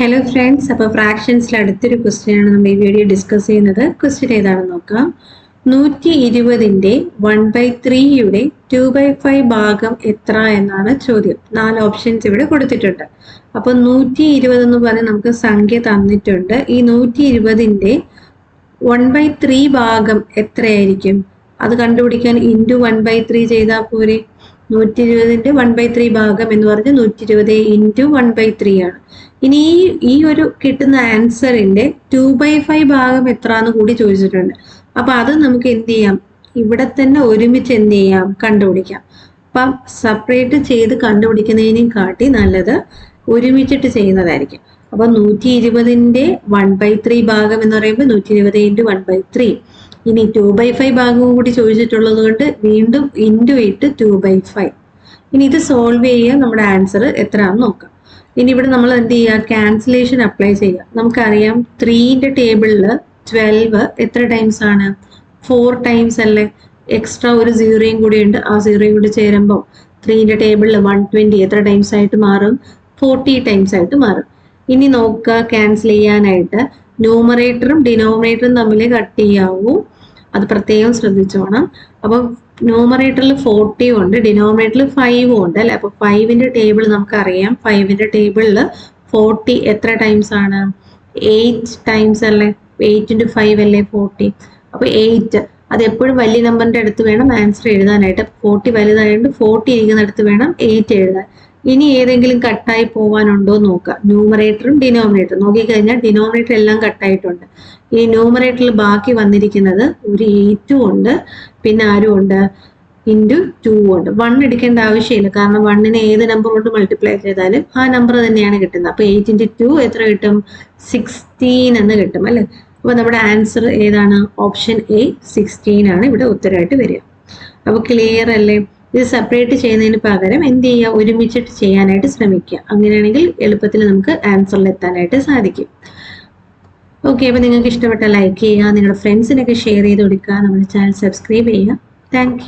Hello friends, അപ്പോൾ ഫ്രാക്ഷൻസിൽ അടുത്തൊരു question ആണ് നമ്മൾ ഈ വീഡിയോ ഡിസ്കസ് ചെയ്യുന്നത്. ക്വസ്റ്റ്യൻ ഏതാണെന്ന് നോക്കാം. 120ന്റെ 1/3യുടെ 2/5 ഭാഗം എത്ര എന്നാണ് ചോദ്യം. 4 ഓപ്ഷൻസ് ഇവിടെ കൊടുത്തിട്ടുണ്ട്. അപ്പോൾ 120 എന്ന് പറഞ്ഞാൽ നമുക്ക് സംഖ്യ തന്നിട്ടുണ്ട്. ഈ 120ന്റെ 1/3 ഭാഗം എത്രയായിരിക്കും? അത് കണ്ടുപിടിക്കാൻ ഇൻറ്റു 1/3 ചെയ്താൽ പോരെ. 120ന്റെ 1/3 ഭാഗം എന്ന് പറഞ്ഞാൽ 120 ഇൻറ്റു 1/3 ആണ്. ഇനി ഈ ഒരു കിട്ടുന്ന ആൻസറിന്റെ 2/5 ഭാഗം എത്ര എന്ന് കൂടി ചോദിച്ചിട്ടുണ്ട്. അപ്പൊ അത് നമുക്ക് എന്ത് ചെയ്യാം, ഇവിടെ തന്നെ ഒരുമിച്ച് എന്ത് ചെയ്യാം, കണ്ടുപിടിക്കാം. അപ്പം സെപ്പറേറ്റ് ചെയ്ത് കണ്ടുപിടിക്കുന്നതിനും കാട്ടി നല്ലത് ഒരുമിച്ചിട്ട് ചെയ്യുന്നതായിരിക്കും. അപ്പൊ 120ന്റെ 1/3 ഭാഗം എന്ന് പറയുമ്പോൾ 120 ഇൻറ്റു 1/3. ഇനി 2/5 ഭാഗവും കൂടി ചോദിച്ചിട്ടുള്ളത് കൊണ്ട് വീണ്ടും ഇൻറ്റു ഇട്ട് 2/5. ഇനി ഇത് സോൾവ് ചെയ്യുക, നമ്മുടെ ആൻസർ എത്രയാണെന്ന് നോക്കാം. ഇനി ഇവിടെ നമ്മൾ എന്ത് ചെയ്യുക, ക്യാൻസലേഷൻ അപ്ലൈ ചെയ്യുക. നമുക്കറിയാം 3ന്റെ ടേബിളിൽ 12 എത്ര ടൈംസ് ആണ്? 4 ടൈംസ് അല്ലേ. എക്സ്ട്രാ ഒരു 0യും കൂടി ഉണ്ട്. ആ 0യും കൂടി ചേരുമ്പോൾ 3ന്റെ ടേബിളിൽ 120 എത്ര ടൈംസ് ആയിട്ട് മാറും? 40 ടൈംസ് ആയിട്ട് മാറും. ഇനി നോക്കുക, ക്യാൻസൽ ചെയ്യാനായിട്ട് ന്യൂമറേറ്ററും ഡിനോമിനേറ്ററും തമ്മിൽ കട്ട് ചെയ്യാവൂ. അത് പ്രത്യേകം ശ്രദ്ധിച്ചോണം. അപ്പം ന്യൂമറേറ്ററിൽ 40 ഉണ്ട്, ഡിനോമിനേറ്ററിൽ 5 ഉണ്ട് അല്ലെ. അപ്പൊ 5ന്റെ ടേബിൾ നമുക്കറിയാം. 5ന്റെ ടേബിളിൽ 40 എത്ര ടൈംസ് ആണ്? 8 ടൈംസ് അല്ലേ. 8 × 5 അല്ലേ 40. അപ്പൊ 8 അത് എപ്പോഴും വലിയ നമ്പറിന്റെ അടുത്ത് വേണം ആൻസർ എഴുതാനായിട്ട്. 40 വലുതായതുകൊണ്ട് 40 ഇരിക്കുന്നിടത്ത് വേണം 8 എഴുതാൻ. ഇനി ഏതെങ്കിലും കട്ടായി പോവാനുണ്ടോ നോക്കുക. ന്യൂമറേറ്ററും ഡിനോമിനേറ്ററും നോക്കിക്കഴിഞ്ഞാൽ ഡിനോമിനേറ്റർ എല്ലാം കട്ടായിട്ടുണ്ട്. ഈ ന്യൂമറേറ്ററിൽ ബാക്കി വന്നിരിക്കുന്നത് ഒരു 8 ഉണ്ട്, പിന്നെ ആരും ഉണ്ട്, ഇൻറ്റു 2 ഉണ്ട്. 1 എടുക്കേണ്ട ആവശ്യമില്ല, കാരണം 1നെ ഏത് നമ്പർ കൊണ്ട് മൾട്ടിപ്ലൈ ചെയ്താലും ആ നമ്പർ തന്നെയാണ് കിട്ടുന്നത്. അപ്പൊ 8 × 2 എത്ര കിട്ടും? 16 എന്ന് കിട്ടും അല്ലെ. അപ്പൊ നമ്മുടെ ആൻസർ ഏതാണ്? ഓപ്ഷൻ എ 16 ആണ് ഇവിടെ ഉത്തരമായിട്ട് വരിക. അപ്പൊ ക്ലിയർ അല്ലേ? ഇത് സെപ്പറേറ്റ് ചെയ്യുന്നതിന് പകരം എന്ത് ചെയ്യുക, ഒരുമിച്ചിട്ട് ചെയ്യാനായിട്ട് ശ്രമിക്കുക. അങ്ങനെയാണെങ്കിൽ എളുപ്പത്തിൽ നമുക്ക് ആൻസറിൽ എത്താനായിട്ട് സാധിക്കും. ഓക്കെ, അപ്പോൾ നിങ്ങൾക്ക് ഇഷ്ടപ്പെട്ട ലൈക്ക് ചെയ്യുക, നിങ്ങളുടെ ഫ്രണ്ട്സിനൊക്കെ ഷെയർ ചെയ്ത് കൊടുക്കുക, നമ്മുടെ ചാനൽ സബ്സ്ക്രൈബ് ചെയ്യുക. താങ്ക്